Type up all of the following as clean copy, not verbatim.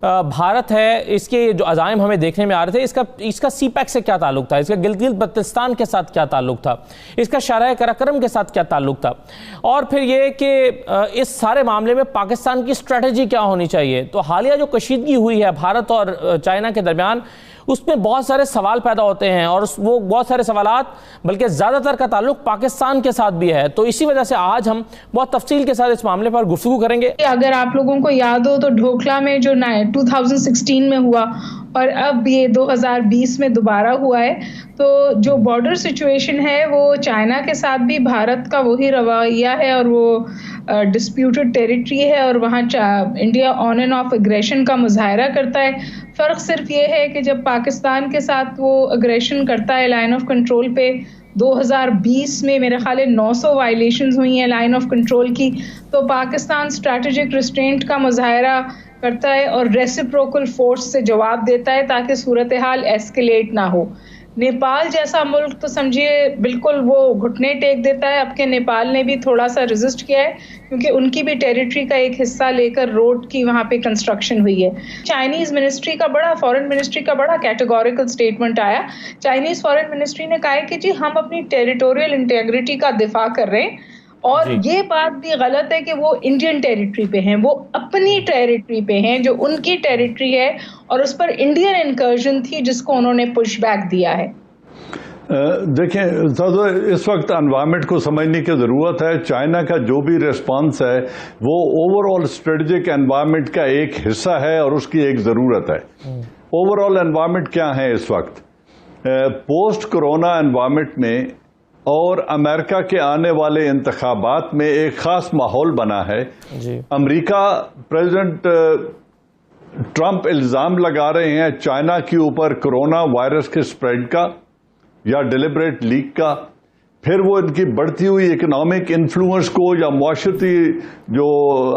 भारत है, इसके जो अज़ाइम हमें देखने में आ रहे थे, इसका सीपैक से क्या ताल्लुक था, इसका गिलगित बल्तिस्तान के साथ क्या ताल्लुक था, इसका शरह कराकरम के साथ क्या ताल्लुक था, और फिर ये कि इस सारे मामले में पाकिस्तान की स्ट्रेटजी क्या होनी चाहिए। तो हालिया जो कशीदगी हुई है भारत और चाइना के दरमियान, उसमें बहुत सारे सवाल पैदा होते हैं, और वो बहुत सारे सवालात बल्कि ज़्यादातर का ताल्लुक पाकिस्तान के साथ भी है। तो इसी वजह से आज हम बहुत तफसील के साथ इस मामले पर गुफ्तगू करेंगे। अगर आप लोगों को याद हो तो ढोकला में जो 2016 में हुआ और अब ये 2020 में दोबारा हुआ है, तो जो बॉर्डर सिचुएशन है वो चाइना के साथ भी भारत का वही रवैया है और वो डिस्प्यूटेड टेरिटरी है, और वहाँ India on end of aggression का मुजाहरा करता है। फ़र्क सिर्फ ये है कि जब पाकिस्तान के साथ वो एग्रेशन करता है लाइन ऑफ कंट्रोल पे, 2020 में मेरे ख्याल है 900 वायलेशंस हुई हैं लाइन ऑफ कंट्रोल की, तो पाकिस्तान स्ट्रैटेजिक रिस्ट्रेंट का मुजाहरा करता है और रेसिप्रोकल फोर्स से जवाब देता है ताकि सूरत हाल एस्केलेट ना हो। नेपाल जैसा मुल्क तो समझिए बिल्कुल वो घुटने टेक देता है। अब के नेपाल ने भी थोड़ा सा रेजिस्ट किया है क्योंकि उनकी भी टेरिटरी का एक हिस्सा लेकर रोड की वहाँ पे कंस्ट्रक्शन हुई है। चाइनीज मिनिस्ट्री का फॉरेन मिनिस्ट्री का बड़ा कैटेगोरिकल स्टेटमेंट आया। चाइनीज फॉरेन मिनिस्ट्री ने कहा है कि जी हम अपनी टेरिटोरियल इंटेग्रिटी का दिफा कर रहे हैं, और ये बात भी गलत है कि वो इंडियन टेरिटरी पे हैं, वो अपनी टेरिटरी पे हैं जो उनकी टेरिटरी है, और उस पर इंडियन इंकर्जन थी जिसको उन्होंने पुश बैक दिया है। देखें, इस वक्त एनवायरनमेंट को समझने की ज़रूरत है। चाइना का जो भी रिस्पांस है वो ओवरऑल स्ट्रेटेजिक एनवायरनमेंट का एक हिस्सा है और उसकी एक ज़रूरत है। ओवरऑल एनवायरनमेंट क्या है इस वक्त? पोस्ट कोरोना एनवायरनमेंट में और अमेरिका के आने वाले इंतखाबात में एक खास माहौल बना है। अमेरिका प्रेसिडेंट ट्रंप इल्ज़ाम लगा रहे हैं चाइना के ऊपर कोरोना वायरस के स्प्रेड का या डिलिबरेट लीक का, फिर वो इनकी बढ़ती हुई इकोनॉमिक इन्फ्लुएंस को या मुआशरती जो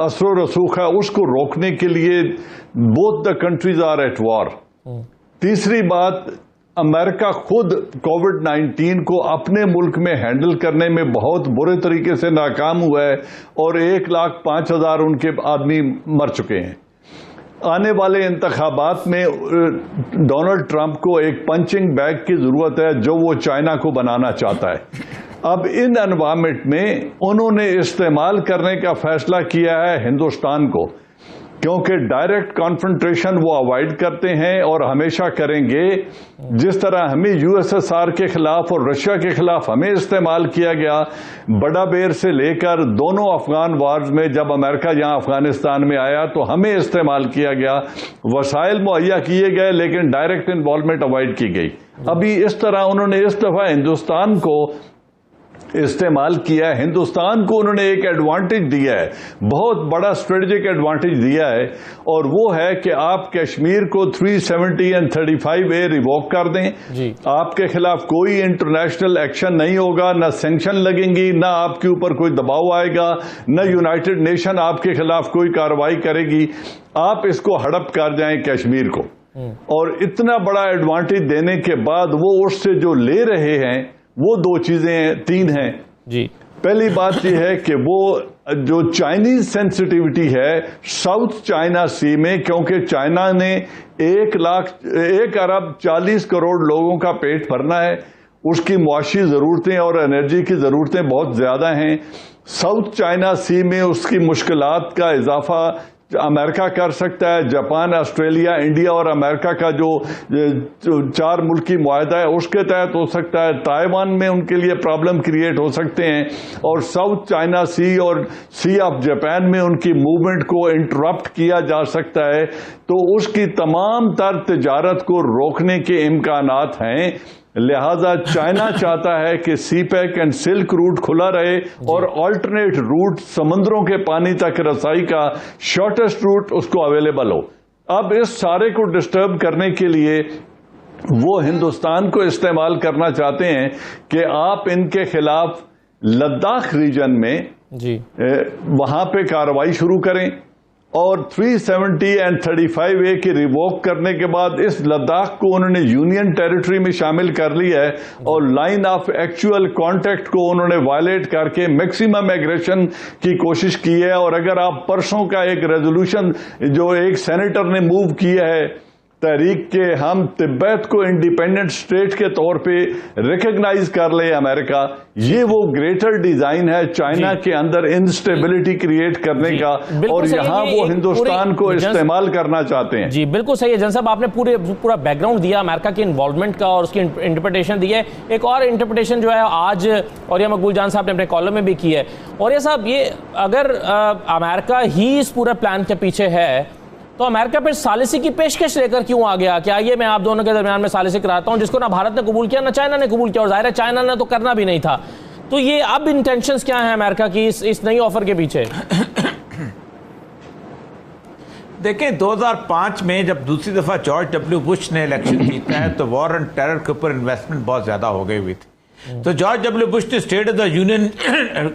असर रसूख है उसको रोकने के लिए both the countries are at war. तीसरी बात, अमेरिका खुद कोविड-19 को अपने मुल्क में हैंडल करने में बहुत बुरे तरीके से नाकाम हुआ है और 1,05,000 उनके आदमी मर चुके हैं। आने वाले इंतखाबात में डोनाल्ड ट्रंप को एक पंचिंग बैग की जरूरत है जो वो चाइना को बनाना चाहता है। अब इन एनवायरनमेंट में उन्होंने इस्तेमाल करने का फैसला किया है हिंदुस्तान को, क्योंकि डायरेक्ट कॉन्फ्रंटेशन वो अवॉइड करते हैं और हमेशा करेंगे। जिस तरह हमें यूएसएसआर के खिलाफ और रशिया के खिलाफ हमें इस्तेमाल किया गया, बड़ा बेर से लेकर दोनों अफगान वार्स में जब अमेरिका यहाँ अफगानिस्तान में आया तो हमें इस्तेमाल किया गया, वसाइल मुहैया किए गए लेकिन डायरेक्ट इन्वॉल्वमेंट अवॉइड की गई। अभी इस तरह उन्होंने इस दफा हिंदुस्तान को इस्तेमाल किया है। हिंदुस्तान को उन्होंने एक एडवांटेज दिया है, बहुत बड़ा स्ट्रेटेजिक एडवांटेज दिया है, और वो है कि आप कश्मीर को 370 और 35A रिवोक कर दें। आपके खिलाफ कोई इंटरनेशनल एक्शन नहीं होगा, ना सैंक्शन लगेंगी, ना आपके ऊपर कोई दबाव आएगा, न यूनाइटेड नेशन आपके खिलाफ कोई कार्रवाई करेगी। आप इसको हड़प कर जाएं कश्मीर को। और इतना बड़ा एडवांटेज देने के बाद वो उससे जो ले रहे हैं वो दो चीजें तीन हैं जी। पहली बात यह है कि वो जो चाइनीज सेंसिटिविटी है साउथ चाइना सी में, क्योंकि चाइना ने 1 अरब 40 करोड़ लोगों का पेट भरना है, उसकी मुआशी जरूरतें और एनर्जी की जरूरतें बहुत ज्यादा हैं। साउथ चाइना सी में उसकी मुश्किलात का इजाफा अमेरिका कर सकता है। जापान, ऑस्ट्रेलिया, इंडिया और अमेरिका का जो 4 मुल्की मुआहदा है उसके तहत हो सकता है। ताइवान में उनके लिए प्रॉब्लम क्रिएट हो सकते हैं, और साउथ चाइना सी और सी ऑफ जापान में उनकी मूवमेंट को इंटरप्ट किया जा सकता है। तो उसकी तमाम तर तिजारत को रोकने के इम्कानात हैं। लिहाजा चाइना चाहता है कि सीपैक एंड सिल्क रूट खुला रहे और अल्टरनेट रूट समुद्रों के पानी तक रसाई का शॉर्टेस्ट रूट उसको अवेलेबल हो। अब इस सारे को डिस्टर्ब करने के लिए वो हिंदुस्तान को इस्तेमाल करना चाहते हैं कि आप इनके खिलाफ लद्दाख रीजन में वहां पे कार्रवाई शुरू करें और 370 एंड 35A की रिवोक करने के बाद इस लद्दाख को उन्होंने यूनियन टेरिटरी में शामिल कर लिया है और लाइन ऑफ एक्चुअल कॉन्टैक्ट को उन्होंने वायलेट करके मैक्सिमम एग्रेशन की कोशिश की है। और अगर आप परसों का एक रेजोल्यूशन जो एक सेनेटर ने मूव किया है तहरीक के हम तिब्बत को इंडिपेंडेंट स्टेट के तौर पे रिकॉग्नाइज कर ले अमेरिका, ये वो ग्रेटर डिजाइन है चाइना के अंदर इंस्टेबिलिटी क्रिएट करने का और यहाँ वो हिंदुस्तान को इस्तेमाल करना चाहते हैं। जी बिल्कुल सही है जन साहब, आपने पूरा बैकग्राउंड दिया अमेरिका के इन्वॉल्वमेंट का और उसकी इंटरप्रिटेशन दी है। एक और इंटरप्रिटेशन जो है आज और ये मकबूल जान साहब ने अपने कॉलम में भी की है। और ये साहब ये अगर अमेरिका ही इस पूरे प्लान के पीछे है तो अमेरिका फिर सालिसी की पेशकश लेकर क्यों आ गया? क्या ये मैं आप दोनों के दरमियान में सालिसी कराता हूं जिसको ना भारत ने कबूल किया ना चाइना ने कबूल किया, और जाहिर है चाइना ने तो करना भी नहीं था। तो ये अब इंटेंशंस क्या है अमेरिका की इस नई ऑफर के पीछे? देखें 2005 में जब दूसरी दफा जॉर्ज डब्ल्यू बुश ने इलेक्शन जीता है तो वॉर एंड टेरर के ऊपर इन्वेस्टमेंट बहुत ज्यादा हो गई हुई थी। तो जॉर्ज डब्ल्यू बुश ने स्टेट ऑफ द यूनियन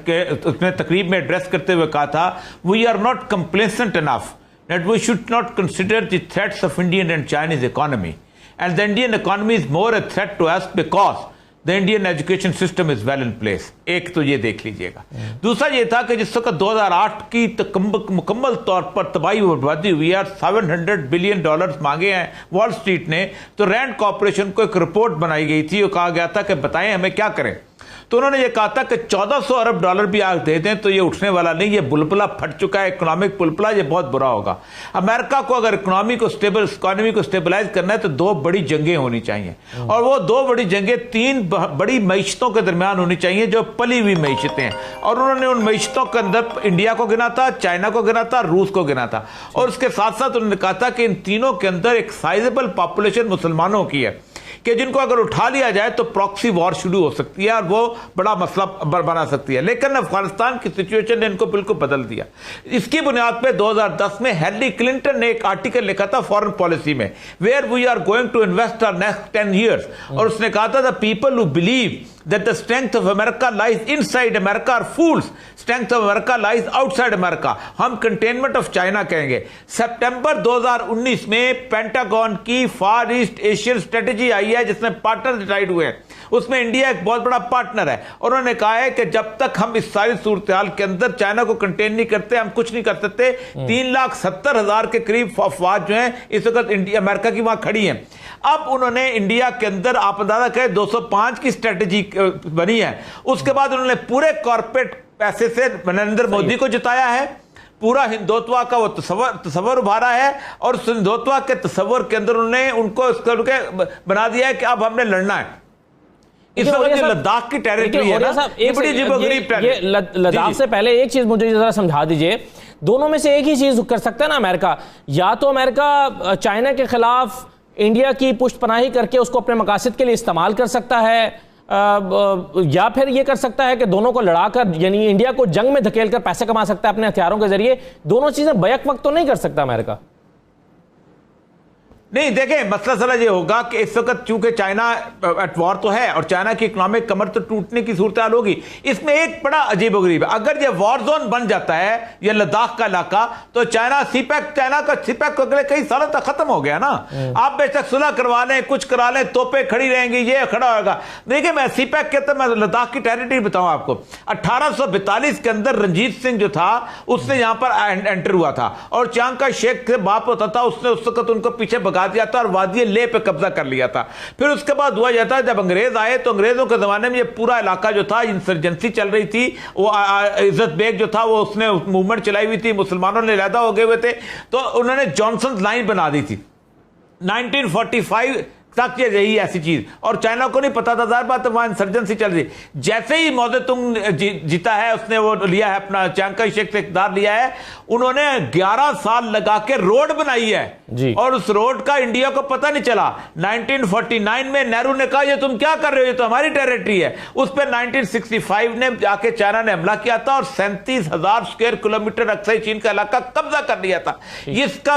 के उसमें तकरीब में एड्रेस करते हुए कहा था, we are not complacent enough that we should not consider the threats of Indian and Chinese economy, and the Indian economy is more a threat to us because the Indian education system is well in place। एक तो ये देख लीजिएगा। दूसरा ये था कि जिस वक्त 2008 की मुकम्मल तौर पर तबाही बर्बादी हुई है, $700 बिलियन मांगे हैं वॉल स्ट्रीट ने, तो रैंड कॉर्पोरेशन को एक रिपोर्ट बनाई गई थी और कहा गया था कि बताएं हमें क्या करें। तो उन्होंने ये कहा था कि $1400 अरब भी आग दे दें तो ये उठने वाला नहीं, ये बुलबुला फट चुका है, इकोनॉमिक बुलबुला, ये बहुत बुरा होगा। अमेरिका को अगर इकोनॉमी को स्टेबलाइज करना है तो दो बड़ी जंगें होनी चाहिए, और वो दो बड़ी जंगें तीन बड़ी मैशतों के दरमियान होनी चाहिए जो पली हुई मैशतें हैं। और उन्होंने उन मैशतों के अंदर इंडिया को गिना था, चाइना को गिना था, रूस को गिना था, और उसके साथ साथ उन्होंने कहा था कि इन तीनों के अंदर एक साइजेबल पॉपुलेशन मुसलमानों की है कि जिनको अगर उठा लिया जाए तो प्रॉक्सी वॉर शुरू हो सकती है और वो बड़ा मसला बना सकती है। लेकिन अफगानिस्तान की सिचुएशन ने इनको बिल्कुल बदल दिया। इसकी बुनियाद पे 2010 में हेनरी क्लिंटन ने एक आर्टिकल लिखा था फॉरेन पॉलिसी में, where we are going to invest our next 10 years, और उसने कहा था the people who believe that the strength of America lies inside America are fools, strength of America lies outside America। हम containment of China कहेंगे। सितंबर 2019 में pentagon की फार east Asian strategy आई है जिसमें पार्टनर डिसाइड हुए हैं, उसमें इंडिया एक बहुत बड़ा पार्टनर है। और उन्होंने कहा है कि जब तक हम इस सारी सूरत हाल के अंदर चाइना को कंटेन नहीं करते हम कुछ नहीं कर सकते। 3,70,000 के करीब अफवाज जो हैं इस वक्त इंडिया अमेरिका की वहां खड़ी हैं। अब उन्होंने इंडिया के अंदर आप अंदाजा करें 205 की स्ट्रेटेजी बनी है। उसके बाद उन्होंने पूरे कॉर्पोरेट पैसे से नरेंद्र मोदी को जिताया है, पूरा हिंदुत्व का वो तस्वर उभारा है, और उस हिंदुत्व के तस्वर के अंदर उन्होंने उनको इस करके बना दिया है कि अब हमने लड़ना है। इस वक्त लद्दाख की टेरिटरी है ना, ये बड़ी अजीबोगरीब टेरिटरी। लद्दाख से पहले एक चीज मुझे जरा समझा दीजिए, दोनों में से एक ही चीज कर सकता है ना अमेरिका, या तो अमेरिका चाइना के खिलाफ इंडिया की पुष्टपनाही करके उसको अपने मकासद के लिए इस्तेमाल कर सकता है, या फिर ये कर सकता है कि दोनों को लड़ाकर यानी इंडिया को जंग में धकेलकर पैसे कमा सकता है अपने हथियारों के जरिए। दोनों चीजें बैक वक्त तो नहीं कर सकता अमेरिका। नहीं देखें, मसला सला ये होगा कि इस वक्त चूंकि चाइना एट वॉर तो है और चाइना की इकोनॉमिक कमर तो टूटने की सूरत हाल होगी। इसमें एक बड़ा अजीब गरीब है, अगर ये वॉर जोन बन जाता है ये लद्दाख का इलाका तो चाइना का सीपैक अगले कई सालों तक खत्म हो गया ना। आप बेशक सुलह करवा लें, कुछ करा लें, तोपें खड़ी रहेंगी, ये खड़ा होगा। देखिए मैं सीपैक के तो मैं लद्दाख की टेरिटरी बताऊं आपको, 1842 के अंदर रंजीत सिंह जो था उसने यहां पर एंटर हुआ था और चांग का शेख से बाप होता था, उसने उस वक्त उनको पीछे भगा दिया था और वादी ले पे कब्जा कर लिया था। फिर उसके बाद हुआ जाता है जब अंग्रेज आए तो अंग्रेजों के जमाने में ये पूरा इलाका जो था इंसर्जेंसी चल रही थी, वो इज्जत बेग जो था वो उसने मूवमेंट चलाई हुई थी, मुसलमानों ने लैदा हो गए हुए थे, तो उन्होंने जॉनसन लाइन बना दी थी 1945 तक ये रही ऐसी चीज, और चाइना को नहीं पता था, जाहिर बात है वहां इंसर्जेंसी चल रही। जैसे ही मौदतुंग जीता है उसने वो लिया है अपना चांगकाई शेख से इक़्तिदार लिया है, उन्होंने 11 साल लगा के रोड बनाई है और उस रोड का इंडिया को पता नहीं चला। 1949 में नेहरू ने कहा ये तुम क्या कर रहे हो, ये तो हमारी टेरिटरी है। उस पर 1965 ने जाके चाइना ने हमला किया था और 37,000 स्क्वायर किलोमीटर अक्सई चीन का इलाका कब्जा कर लिया था इसका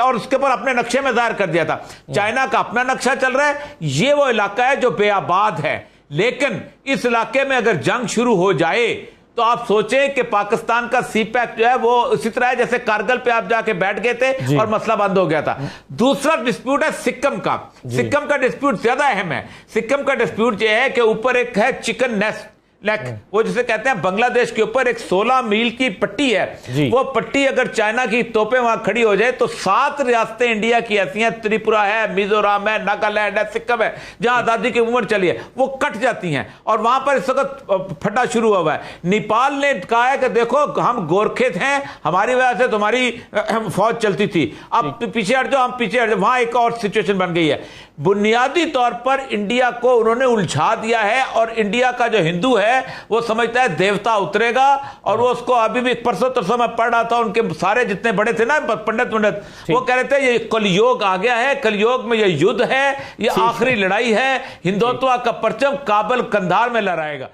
और उसके ऊपर अपने नक्शे में जाहिर कर दिया था। चाइना का अपना नक्शा चल रहा है, ये वो इलाका है जो बेआबाद है, लेकिन इस इलाके में अगर जंग शुरू हो जाए तो आप सोचें कि पाकिस्तान का सी पैक जो है वो इसी तरह है जैसे कारगिल पे आप जाके बैठ गए थे और मसला बंद हो गया था। दूसरा डिस्प्यूट है सिक्किम का। सिक्किम का डिस्प्यूट ज्यादा अहम है। सिक्किम का डिस्प्यूट यह है कि ऊपर एक है चिकन नेस्ट, वो जिसे कहते हैं बांग्लादेश के ऊपर एक 16 मील की पट्टी है। वो पट्टी अगर चाइना की तोपें वहां खड़ी हो जाए तो 7 रियासतें इंडिया की ऐसी हैं, त्रिपुरा है, मिजोरम है, नागालैंड है, सिक्किम है, जहां आजादी की मूवमेंट चली है, वो कट जाती हैं और वहां पर इस वक्त फटा शुरू हुआ है। नेपाल ने कहा है कि देखो हम गोरखे थे, हमारी वजह से तुम्हारी फौज चलती थी, अब पीछे हट जाओ, हम पीछे हट जाओ। वहां एक और सिचुएशन बन गई है। बुनियादी तौर पर इंडिया को उन्होंने उलझा दिया है और इंडिया का जो हिंदू है वो समझता है देवता उतरेगा और वो उसको अभी भी परसों तरसों में पढ़ रहा था, उनके सारे जितने बड़े थे ना पंडित वो कह रहे थे ये कलयुग आ गया है, कलयुग में ये युद्ध है, ये आखिरी लड़ाई है, हिंदुत्व का परचम काबुल कंधार में लहराएगा।